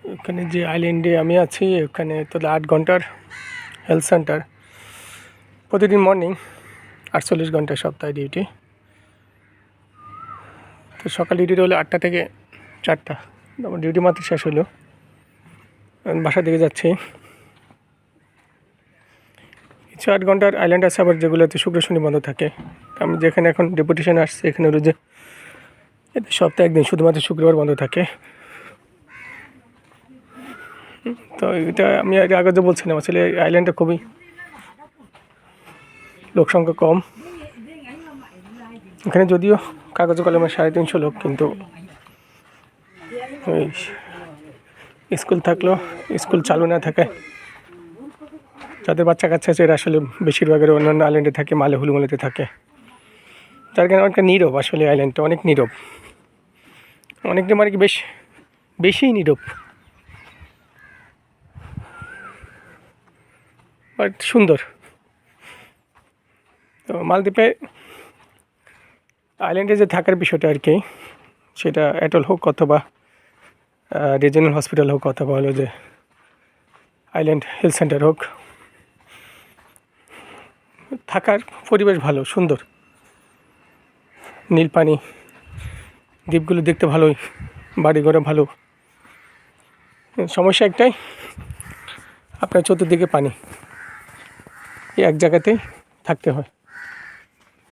এখানে যে আইল্যান্ডে আমি আছি ওখানে তো 8 ঘন্টার হেলথ সেন্টার, প্রতিদিন মর্নিং 48 ঘন্টা সপ্তাহে ডিউটি। তো সকাল ডিউটিটা হলো 8টা থেকে 4টা, আমার ডিউটি মাত্র শেষ হলো, বাসার দিকে যাচ্ছি। কিছু 8 ঘন্টার আইল্যান্ড আছে আবার যেগুলোতে শুক্র শনি বন্ধ থাকে। আমি যেখানে এখন ডেপুটেশন আসছে এখানে হলো যে এতে সপ্তাহে একদিন শুধুমাত্র শুক্রবার বন্ধ থাকে। তো এটা আমি আগে যে বলছিলাম আসলে এই আইল্যান্ডটা খুবই লোক সংখ্যা কম। এখানে যদিও কাগজ কলমে 350 লোক, কিন্তু ওই স্কুল থাকলেও স্কুল চালু না থাকে, যাদের বাচ্চা কাচ্চা আছে এরা আসলে বেশিরভাগের অন্যান্য আইল্যান্ডে থাকে, মালে হুলুমুলিতে থাকে। যার কারণে অনেকটা নীরব, আসলে আইল্যান্ডটা অনেক নীরব, অনেকটা মানে কি বেশিই নীরব, বাট সুন্দর। তো মালদ্বীপে আইল্যান্ডে যে থাকার বিষয়টা আর কি, সেটা অ্যাটল হোক অথবা রিজিওনাল হসপিটাল হোক অথবা হলো যে আইল্যান্ড হেলথ সেন্টার হোক, থাকার পরিবেশ ভালো, সুন্দর, নীল পানি, দ্বীপগুলো দেখতে ভালোই, বাড়িঘরে ভালো। সমস্যা একটাই, আপনার চতুর্দিকে পানি, এক জায়গাতেই থাকতে হয়।